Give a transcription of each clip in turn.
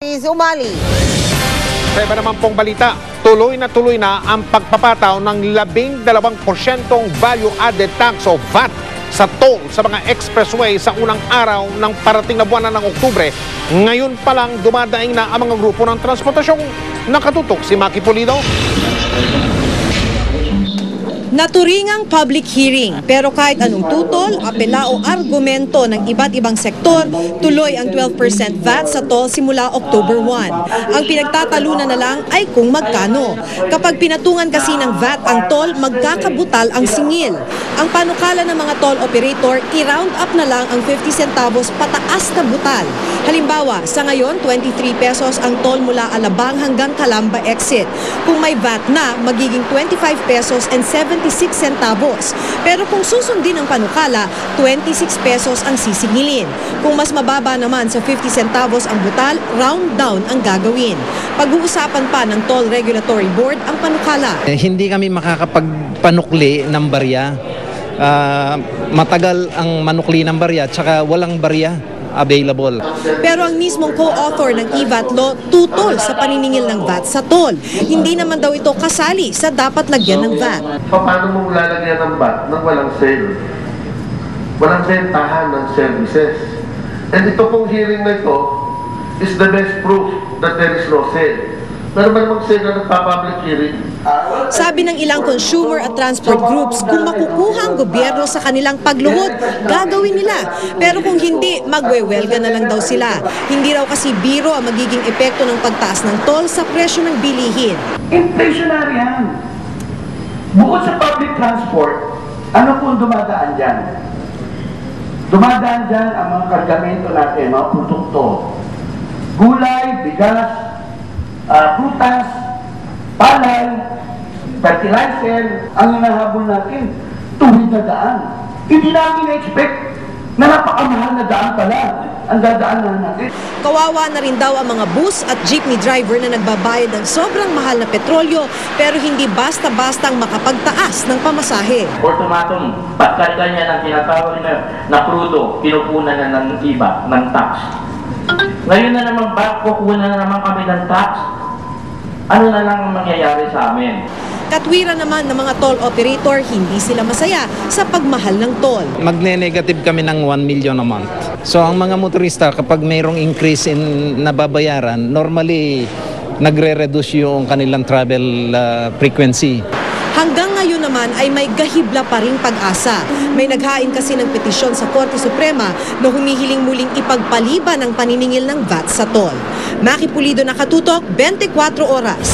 Umali. Sa iba naman pong balita, tuloy na ang pagpapataw ng 12% value-added tax o VAT sa toll sa mga expressway sa unang araw ng parating na buwan na ng Oktubre. Ngayon pa lang dumadaing na ang mga grupo ng transportasyong nakatutok. Si Maki Pulido. Naturingang public hearing, pero kahit anong tutol, apela o argumento ng iba't ibang sektor, tuloy ang 12% VAT sa toll simula October 1. Ang pinagtatalunan na lang ay kung magkano. Kapag pinatungan kasi ng VAT ang toll, magkakabutal ang singil. Ang panukala ng mga toll operator, i-round up na lang ang 50 centavos pataas na butal. Halimbawa, sa ngayon, 23 pesos ang toll mula Alabang hanggang Calamba exit. Kung may VAT na, magiging 25 pesos and 76 centavos. Pero kung susundin ang panukala, 26 pesos ang sisingilin. Kung mas mababa naman sa 50 centavos ang butal, round down ang gagawin. Pag-uusapan pa ng Toll Regulatory Board ang panukala. Hindi kami makakapagpanukli ng barya. Matagal ang manukli ng barya, tsaka walang barya available. Pero ang mismong co-author ng e-VAT law tutol sa paniningil ng VAT sa toll. Hindi naman daw ito kasali sa dapat lagyan ng VAT. Paano mo lalagyan ng VAT nang walang sale? Walang bentahan ng services. And ito pong hearing na ito is the best proof that there is no sale. Pero ba namang sale na nagpa-public hearing? Sabi ng ilang consumer at transport groups, kung makukuha ang gobyerno sa kanilang pagluhod, gagawin nila. Pero kung hindi, magwewelga na lang daw sila. Hindi raw kasi biro ang magiging epekto ng pagtaas ng toll sa presyo ng bilihin. Inflationary yan. Bukod sa public transport, ano pong dumadaan dyan? Dumadaan dyan ang mga kargamento natin, mga produkto. Gulay, bigas, prutas, palay, fertilizer, ang hinahabol natin, tuwid na daan. Hindi namin na-expect na napakamahal na daan pala ang dadaanan natin. Kawawa na rin daw ang mga bus at jeepney driver na nagbabayad ng sobrang mahal na petrolyo pero hindi basta-bastang makapagtaas ng pamasahe. Ultimatum, pagkarga niya ng tinatawag na krudo, kinukunan na ng iba, ng tax. Ngayon na naman ba, kukunan na naman kami ng tax? Ano na lang mangyayari sa amin? Katwiran naman ng mga toll operator, hindi sila masaya sa pagmahal ng toll. Magne-negative kami ng 1 million a month. So ang mga motorista, kapag mayroong increase in nababayaran, normally nagre-reduce yung kanilang travel frequency. Hanggang ngayon naman ay may gahibla pa ring pag-asa. May naghain kasi ng petisyon sa Korte Suprema na humihiling muling ipagpaliban ang paniningil ng VAT sa toll. Maki Pulido, nakatutok, 24 oras.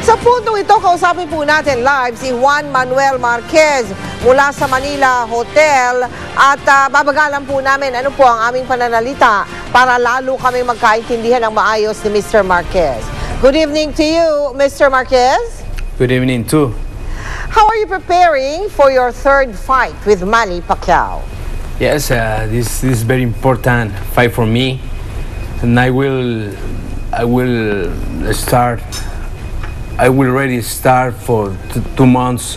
Sa puntong ito, kausapin po natin live si Juan Manuel Marquez mula sa Manila Hotel at babagalan po namin ano po ang aming pananalita para lalo kami magkaintindihan ng maayos ni Mr. Marquez. Good evening to you, Mr. Marquez. Good evening too. How are you preparing for your third fight with Manny Pacquiao? Yes, this is very important fight for me, and I will already start for 2 months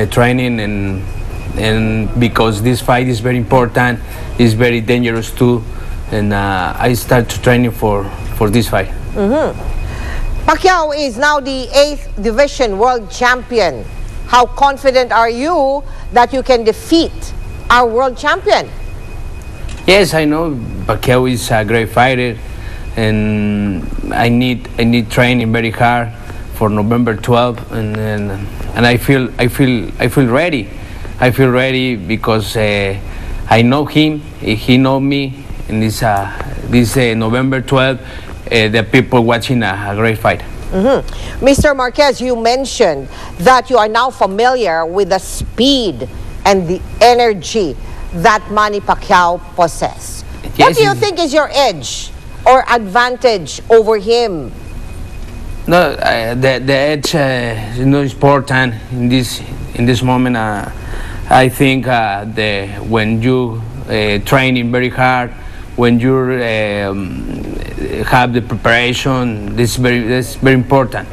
training, and because this fight is very important, is very dangerous too, and I start to training for this fight. Pacquiao is now the 8th Division World Champion. How confident are you that you can defeat our world champion? Yes, I know Pacquiao is a great fighter, and I need training very hard for November 12th, and I feel ready. I feel ready because I know him, he know me, and this November 12th. The people watching a great fight. Mr. Marquez, you mentioned that you are now familiar with the speed and the energy that Manny Pacquiao possesses. Yes, What do you think is your edge or advantage over him? No, the edge is not important in this moment. I think when you training very hard, when you have the preparation, that's very important.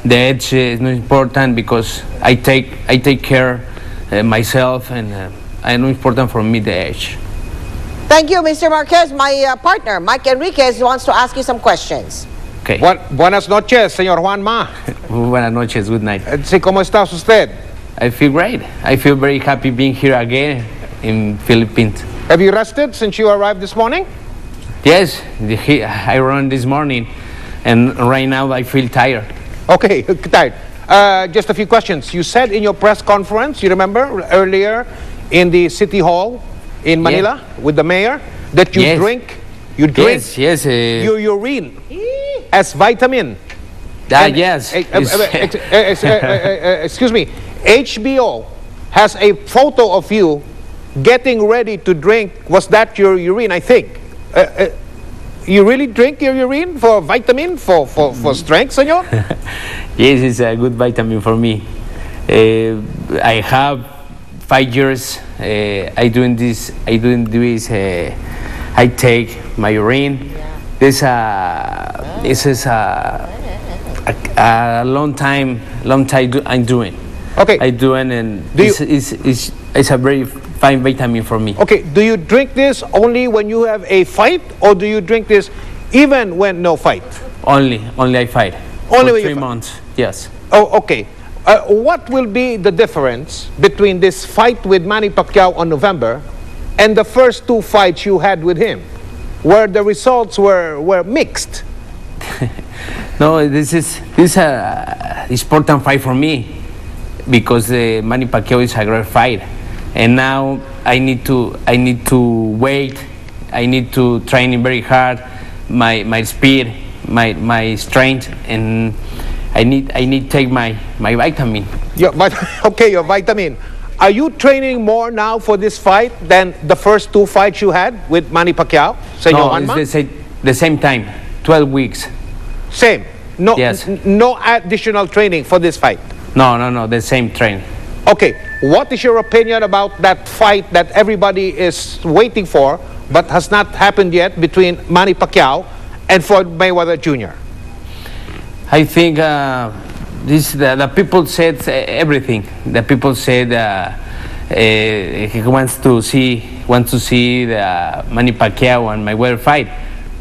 The edge is not important because I take care myself, and I know important for me the edge. Thank you, Mr. Marquez. My partner, Mike Enriquez, wants to ask you some questions. Okay. Buenas noches, señor Juanma. Buenas noches, good night. Sí, ¿cómo está usted? I feel great. I feel very happy being here again in Philippines. Have you rested since you arrived this morning? Yes, I ran this morning, and right now I feel tired. Okay, tired. Just a few questions. You said in your press conference, you remember earlier in the City Hall in Manila with the mayor, that you drink Yes, your urine as vitamin. yes. Excuse me. HBO has a photo of you getting ready to drink. Was that your urine? I think. You really drink your urine for vitamin, for strength, senor? Yes, it's a good vitamin for me. I have 5 years. I take my urine. This is a long time I'm doing. Okay. I do it, and it's a very fine vitamin for me. Okay, do you drink this only when you have a fight, or do you drink this even when no fight? Only I fight. Only for when you 3 fight. months. Yes. Oh, okay. What will be the difference between this fight with Manny Pacquiao on November and the first 2 fights you had with him, where the results were mixed? No, this is a important fight for me, because Manny Pacquiao is a great fight, and now I need to wait. I need to train very hard, my speed, my strength, and I need to take my vitamin. Your vitamin. Are you training more now for this fight than the first 2 fights you had with Manny Pacquiao, Senor Juanma? It's the same time, 12 weeks. Same. No, Yes. no additional training for this fight. No, the same training. Okay, what is your opinion about that fight that everybody is waiting for but has not happened yet between Manny Pacquiao and Floyd Mayweather Jr.? I think the people said everything. The people said he wants to see the Manny Pacquiao and Mayweather fight,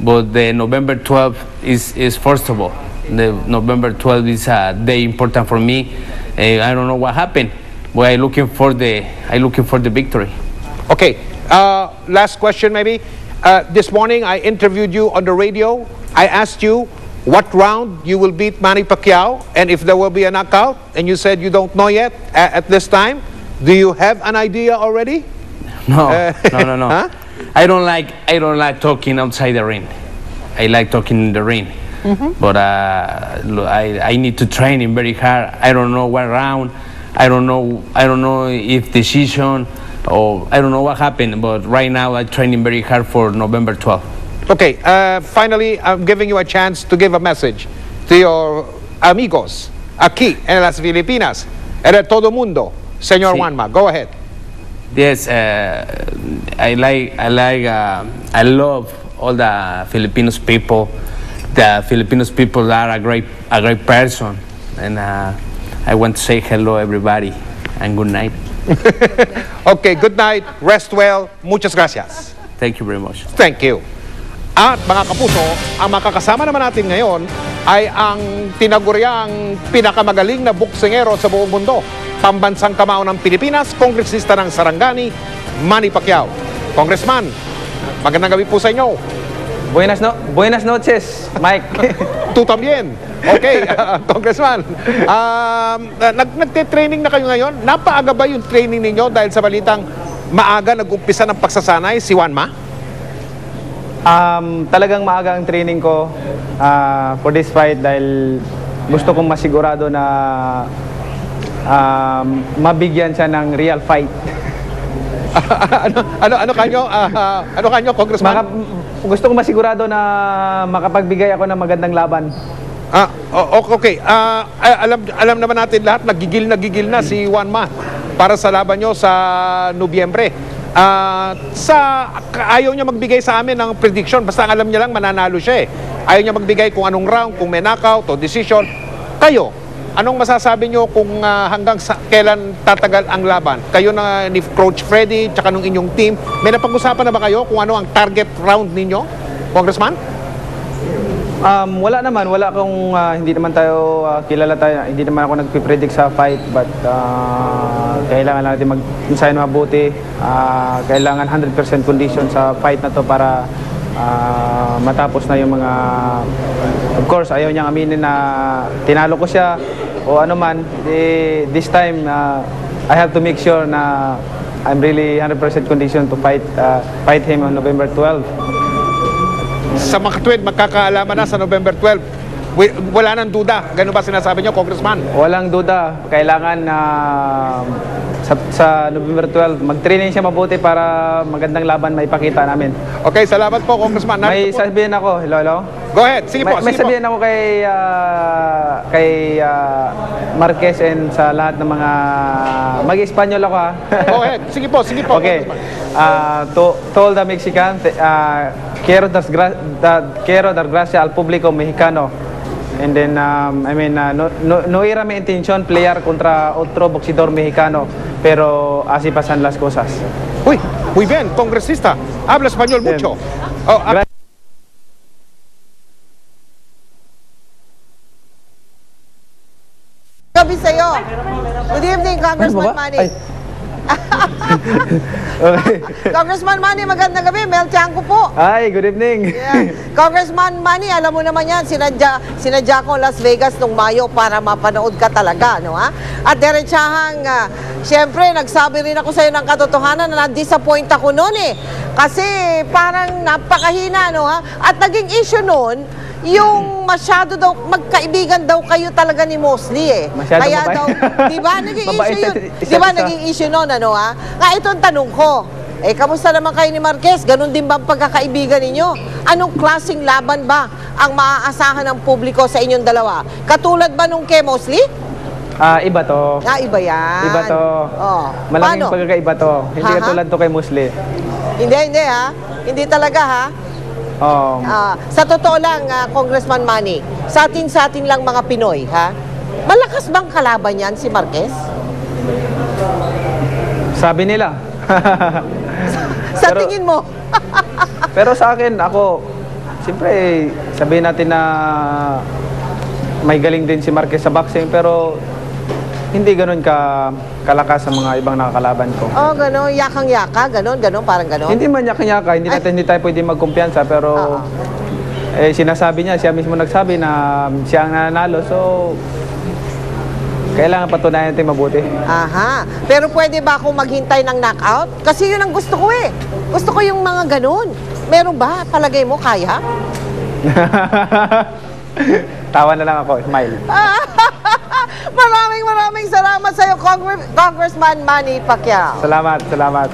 but the November 12th is first of all. The November 12th is a day important for me. I don't know what happened, but I looking for the victory. Okay, last question maybe. This morning I interviewed you on the radio. I asked you what round you will beat Manny Pacquiao and if there will be a knockout, and you said you don't know yet at this time. Do you have an idea already? No. Huh? I don't like talking outside the ring. I like talking in the ring. But I need to train him very hard. I don't know what round. I don't know if decision, or I don't know what happened. But right now I'm training very hard for November 12th. Okay, finally, I'm giving you a chance to give a message to your amigos aquí en las Filipinas, en todo mundo. Señor Juanma, go ahead. Yes, I love all the Filipinos people. The Filipinos people are a great person, and I want to say hello everybody and good night. Okay, good night, rest well, muchas gracias. Thank you very much. Thank you. At mga kapuso, ang makakasama naman natin ngayon ay ang tinaguriang pinakamagaling na boksingero sa buong mundo, pambansang kamao ng Pilipinas, kongresista ng Sarangani, Manny Pacquiao. Congressman, magandang gabi po sa inyo. Buenas noches, Mike. Tu también. Okay, Congressman. Nagte-training na kayo ngayon. Napaaga ba yung training ninyo dahil sa balitang maaga nag-umpisa ng pagsasanay si Juanma? Talagang maaga ang training ko for this fight dahil gusto kong masigurado na mabigyan siya ng real fight. ano kanyo, Congressman? Gusto kong masigurado na makapagbigay ako ng magandang laban. Okay. Alam naman natin lahat, nagigil na si Juanma para sa laban nyo sa Nobyembre. Ayaw niya magbigay sa amin ng prediction, basta ang alam niya lang mananalo siya eh. Ayaw niya magbigay kung anong round, kung may knockout o decision. Kayo, Anong masasabi nyo kung hanggang kailan tatagal ang laban? Kayo na ni Coach Freddy, tsaka nung inyong team, may napag-usapan na ba kayo kung ano ang target round ninyo, Congressman? Wala naman, hindi naman tayo kilala tayo, hindi naman ako nagpipredict sa fight, but kailangan natin mag-ensayo mabuti, kailangan 100% condition sa fight na to para matapos na yung mga, of course, ayaw niyang aminin na tinalo ko siya o ano man, this time I have to make sure na I'm really 100% condition to fight him on November 12. Sa mga katuwid, magkakaalaman na sa November 12. Wala nang duda. Ganun ba sinasabi nyo, Congressman? Walang duda. Kailangan sa November 12, mag-training siya mabuti para magandang laban maipakita namin. Okay, salamat po, Congressman. May sabihin ako. Hello? Go ahead. Sige po. May sabihin ako kay Marquez and sa lahat ng mga mag-Espanyol ako ha. Go ahead. Sige po. Okay. To all the Mexican, quiero dar gracias al público mexicano. And then, no era mi intención pelear contra otro boxeador mexicano, pero así pasan las cosas. Uy, muy bien, congresista. Habla español mucho. Gabi sa'yo. Good evening, Congressman Manny. Okay. Congressman Manny, magandang gabi. Mel Tiangco po. Hi, good evening. Yeah. Congressman Manny, alam mo naman yan, sinadya ko Las Vegas nung Mayo para mapanood ka talaga, no ha? At diretsahang, siyempre, nagsabi rin ako sa'yo ng katotohanan na na-disappoint ako noon eh. Kasi parang napakahina, no ha? At naging issue noon, yung masyado daw, magkaibigan daw kayo talaga ni Mosley eh. Masyado kaya mabait. daw, di ba, naging issue yun? Di ba, naging issue noon, ano ha? Nga, itong tanong ko, kamusta naman kayo ni Marquez? Ganon din ba ang pagkakaibigan ninyo? Anong klaseng laban ba ang maaasahan ng publiko sa inyong dalawa? Katulad ba nung kay Mosley? Iba to. Iba yan. Iba to. Oh. Malaking pagkakaiba to. Hindi katulad to kay Mosley. Hindi ha? Hindi talaga ha? Oh. Sa totoo lang, Congressman Manny, sa atin lang mga Pinoy, ha? Malakas bang kalaban yan si Marquez? Sabi nila. Sa tingin mo? Pero sa akin, ako, siyempre, sabihin natin na may galing din si Marquez sa boxing, pero hindi ganun kalakas sa mga ibang nakakalaban ko. Oh, gano'n, yakang-yaka, gano'n, parang gano'n. Hindi man yakang-yaka, hindi tayo pwede magkumpiyansa, pero sinasabi niya, siya mismo nagsabi na siya ang nanalo, so kailangan patunayan natin mabuti. Aha. Pero pwede ba akong maghintay ng knockout? Kasi yun ang gusto ko eh. Gusto ko yung mga gano'n. Meron ba? Palagay mo, kaya? Tawa na lang ako, smile. Maraming salamat sa iyo, Congressman Manny Pacquiao. Salamat.